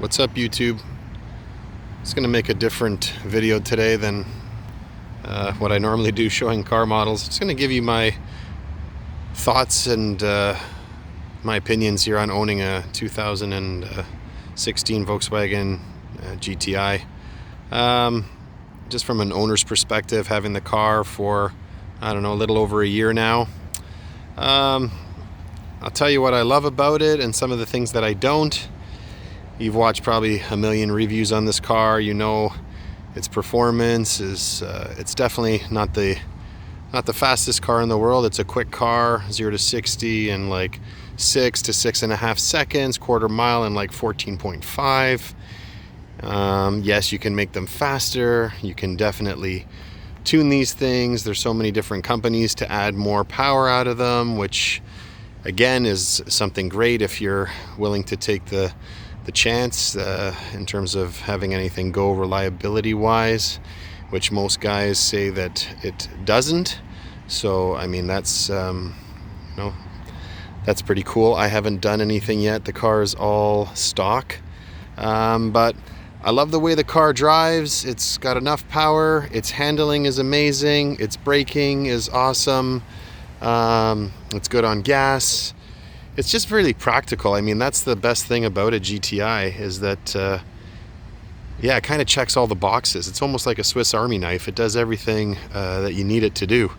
What's up, YouTube? It's going to make a different video today than what I normally do showing car models. It's going to give you my thoughts and my opinions here on owning a 2016 Volkswagen GTI. Just from an owner's perspective, having the car for, I don't know, a little over a year now. I'll tell you what I love about it and some of the things that I don't. You've watched probably a million reviews on this car. You know its performance is it's definitely not the fastest car in the world. It's a quick car, 0 to 60 in like 6 to 6.5 seconds, quarter mile in like 14.5. Yes, you can make them faster. You can definitely tune these things. There's so many different companies to add more power out of them, which again is something great if you're willing to take the chance in terms of having anything go reliability wise, which most guys say that it doesn't. So I mean, that's that's pretty cool. I haven't done anything yet. The car is all stock, but I love the way the car drives. It's got enough power. Its handling is amazing. Its braking is awesome. It's good on gas. It's just really practical. I mean, that's the best thing about a GTI is that, yeah, it kind of checks all the boxes. It's almost like a Swiss Army knife. It does everything that you need it to do.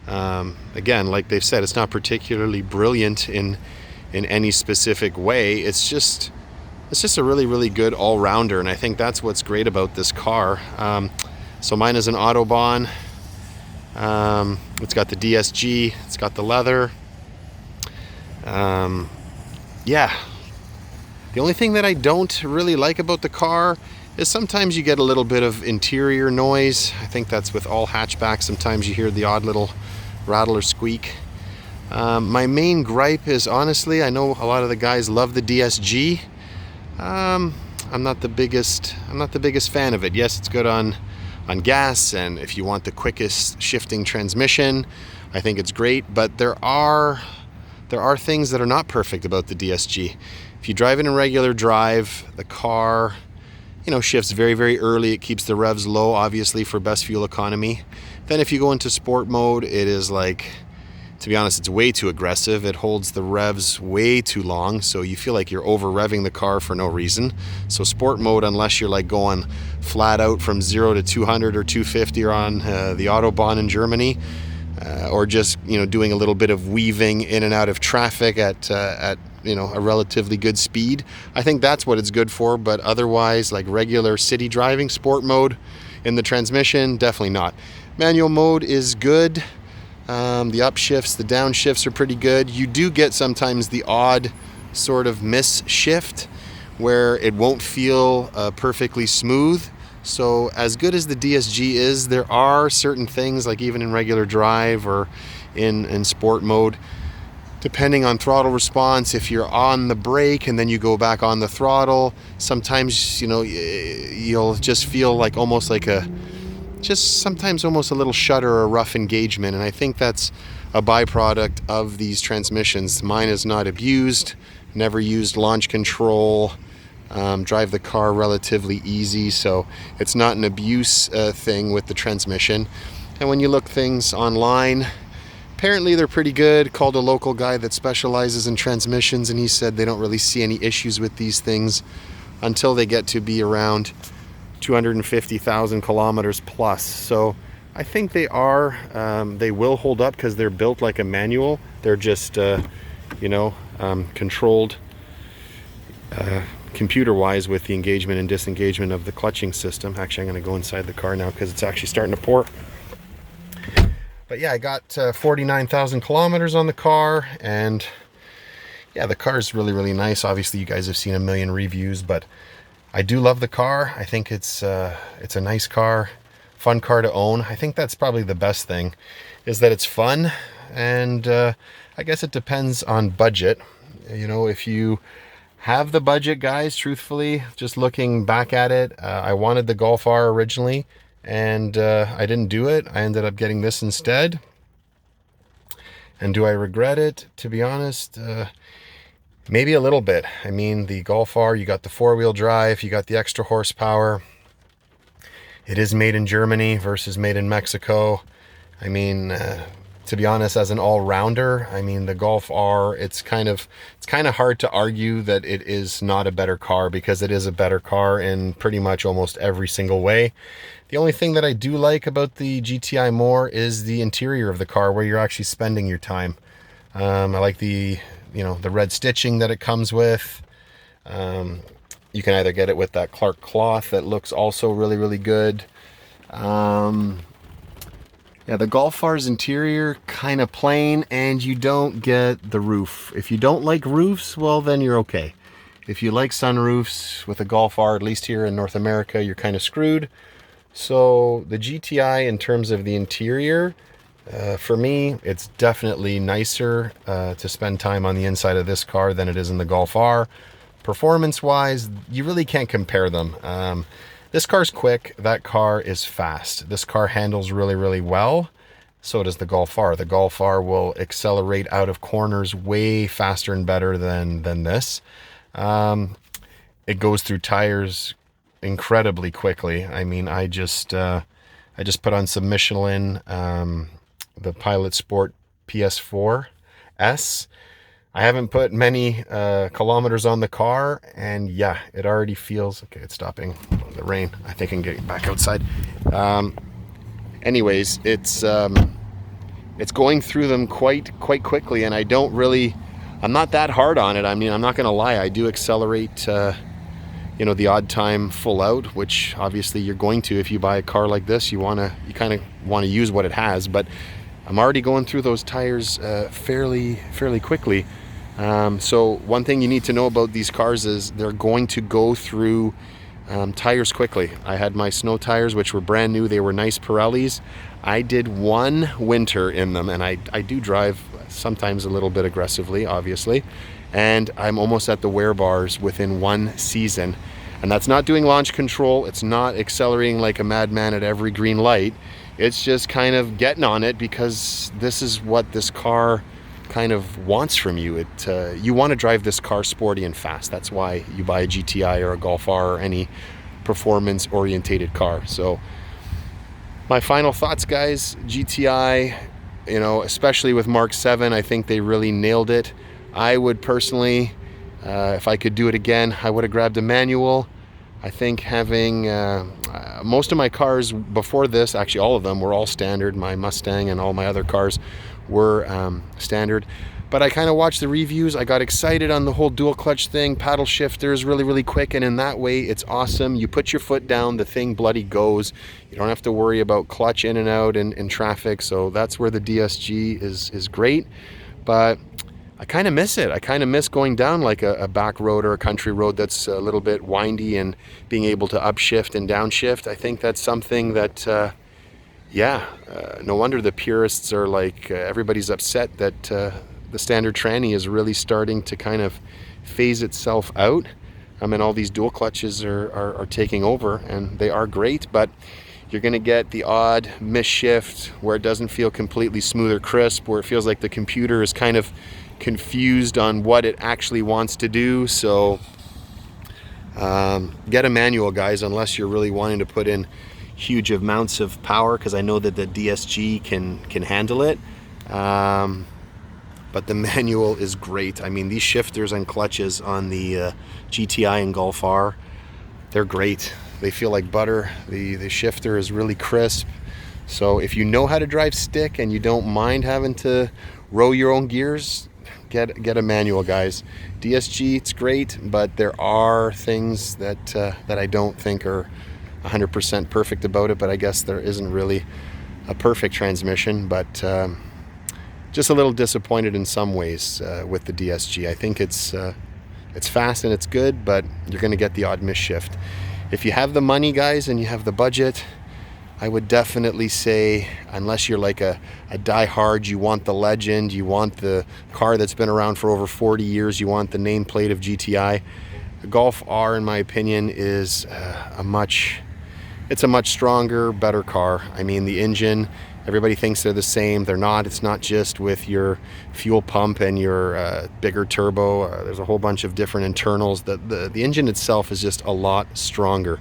Again, like they've said, it's not particularly brilliant in any specific way. It's just a really, really good all-rounder, and I think that's what's great about this car. So mine is an autobahn. It's got the DSG. It's got the leather. Yeah, the only thing that I don't really like about the car is sometimes you get a little bit of interior noise. I think that's with all hatchbacks. Sometimes you hear the odd little rattle or squeak. My main gripe is, honestly, I know a lot of the guys love the DSG. I'm not the biggest fan of it. Yes, it's good on gas, and if you want the quickest shifting transmission, I think it's great, but there are things that are not perfect about the DSG. If you drive it in regular drive, the car, shifts very, very early. It keeps the revs low, obviously, for best fuel economy. Then if you go into sport mode, it is like, to be honest, it's way too aggressive. It holds the revs way too long, so you feel like you're over revving the car for no reason. So sport mode, unless you're like going flat out from 0 to 200 or 250 or on the autobahn in Germany, or just doing a little bit of weaving in and out of traffic at a relatively good speed, I think that's what it's good for. But otherwise, like regular city driving, sport mode in the transmission, definitely not. Manual mode is good. The upshifts, the downshifts are pretty good. You do get sometimes the odd sort of miss shift where it won't feel perfectly smooth. So as good as the DSG is, there are certain things, like even in regular drive or in sport mode, depending on throttle response, if you're on the brake and then you go back on the throttle, sometimes you'll just feel like almost like sometimes almost a little shudder or rough engagement, and I think that's a byproduct of these transmissions. Mine is not abused, never used launch control. Drive the car relatively easy, so it's not an abuse thing with the transmission. And when you look things online, apparently they're pretty good. Called a local guy that specializes in transmissions, and he said they don't really see any issues with these things until they get to be around 250,000 kilometers plus. So I think they will hold up because they're built like a manual. They're just controlled computer-wise with the engagement and disengagement of the clutching system. Actually, I'm going to go inside the car now because it's actually starting to pour. But yeah, I got 49,000 kilometers on the car, and yeah, the car is really, really nice. Obviously, you guys have seen a million reviews, but I do love the car. I think it's a nice car, fun car to own. I think that's probably the best thing, is that it's fun, and I guess it depends on budget. If you have the budget, guys, truthfully, just looking back at it, I wanted the Golf R originally, and I didn't do it. I ended up getting this instead. And do I regret it? To be honest, Maybe a little bit. I mean, the Golf R, you got the four-wheel drive, you got the extra horsepower. It is made in Germany versus made in Mexico. I mean, to be honest, as an all-rounder, I mean, the Golf R, it's kind of hard to argue that it is not a better car, because it is a better car in pretty much almost every single way. The only thing that I do like about the GTI more is the interior of the car, where you're actually spending your time. I like the red stitching that it comes with. You can either get it with that Clark cloth that looks also really, really good. Yeah, the Golf R's interior kind of plain, and you don't get the roof. If you don't like roofs, well, then you're okay. If you like sunroofs with a Golf R, at least here in North America, you're kind of screwed. So the GTI, in terms of the interior, for me, it's definitely nicer to spend time on the inside of this car than it is in the Golf R. Performance-wise, you really can't compare them. This car's quick, that car is fast. This car handles really, really well. So does the Golf R. The Golf R will accelerate out of corners way faster and better than this. It goes through tires incredibly quickly. I mean, I just put on some Michelin, the Pilot Sport PS4S. I haven't put many kilometers on the car, and yeah, it already feels okay. It's stopping the rain. I think I can get back outside. Anyways, it's going through them quite quickly, and I'm not that hard on it. I mean, I'm not gonna lie, I do accelerate the odd time full out, which obviously you're going to if you buy a car like this. You kind of want to use what it has, but I'm already going through those tires fairly quickly. So one thing you need to know about these cars is they're going to go through tires quickly. I had my snow tires, which were brand new. They were nice Pirellis. I did one winter in them, and I do drive sometimes a little bit aggressively, obviously, and I'm almost at the wear bars within one season. And that's not doing launch control. It's not accelerating like a madman at every green light. It's just kind of getting on it, because this is what this car kind of wants from you. You want to drive this car sporty and fast. That's why you buy a GTI or a Golf R or any performance orientated car. So my final thoughts, guys, GTI, especially with Mark 7, I think they really nailed it. I would personally, if I could do it again, I would have grabbed a manual. I think having most of my cars before this, actually all of them, were all standard. My Mustang and all my other cars were standard. But I kind of watched the reviews. I got excited on the whole dual clutch thing, paddle shifters, really quick, and in that way it's awesome. You put your foot down, the thing bloody goes. You don't have to worry about clutch in and out in traffic. So that's where the DSG is great. But I kind of miss it. I kind of miss going down like a back road or a country road that's a little bit windy, and being able to upshift and downshift. I think that's something that, no wonder the purists are like, everybody's upset that the standard tranny is really starting to kind of phase itself out. And all these dual clutches are taking over, and they are great, but you're going to get the odd misshift where it doesn't feel completely smooth or crisp, where it feels like the computer is kind of confused on what it actually wants to do. So get a manual, guys, unless you're really wanting to put in huge amounts of power, because I know that the DSG can handle it. But the manual is great. I mean, these shifters and clutches on the GTI and Golf R, they're great. They feel like butter. The shifter is really crisp. So if you know how to drive stick and you don't mind having to row your own gears, get a manual, guys. DSG, it's great, but there are things that I don't think are 100% perfect about it. But I guess there isn't really a perfect transmission. But just a little disappointed in some ways with the DSG. I think it's fast and it's good, but you're going to get the odd misshift. If you have the money, guys, and you have the budget, I would definitely say, unless you're like a die-hard, you want the legend, you want the car that's been around for over 40 years, you want the nameplate of GTI, the Golf R, in my opinion, is a much stronger, better car. I mean, the engine Everybody thinks they're the same. They're not. It's not just with your fuel pump and your bigger turbo. There's a whole bunch of different internals. The engine itself is just a lot stronger.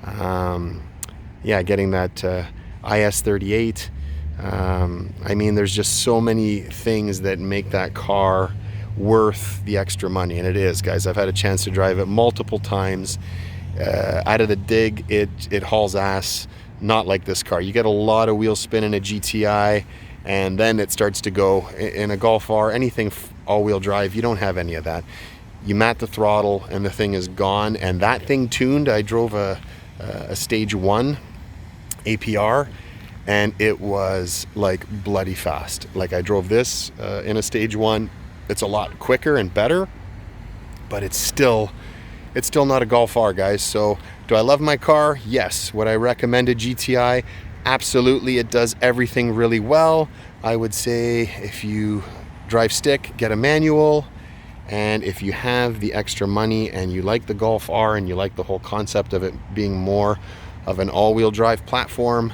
Yeah, getting that IS38. I mean, there's just so many things that make that car worth the extra money, and it is, guys. I've had a chance to drive it multiple times. Out of the dig, it hauls ass. Not like this car. You get a lot of wheel spin in a GTI, and then it starts to go. In a Golf R, anything all-wheel drive, you don't have any of that. You mat the throttle and the thing is gone. And that thing tuned, I drove a stage 1 APR, and it was like bloody fast. Like, I drove this in a stage 1. It's a lot quicker and better, but it's still not a Golf R, guys. So do I love my car? Yes. Would I recommend a GTI? Absolutely. It does everything really well. I would say if you drive stick, get a manual. And if you have the extra money and you like the Golf R and you like the whole concept of it being more of an all-wheel drive platform,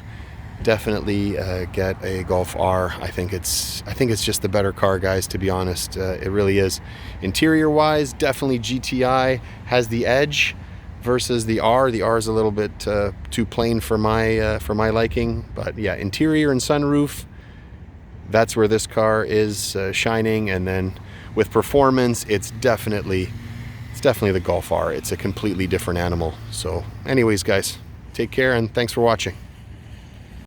definitely get a Golf R. I think it's just the better car, guys, to be honest. It really is. Interior wise, definitely GTI has the edge versus the R. The R is a little bit too plain for my liking, but yeah, interior and sunroof, that's where this car is shining. And then with performance, it's definitely the Golf R. It's a completely different animal. So anyways, guys, take care and thanks for watching.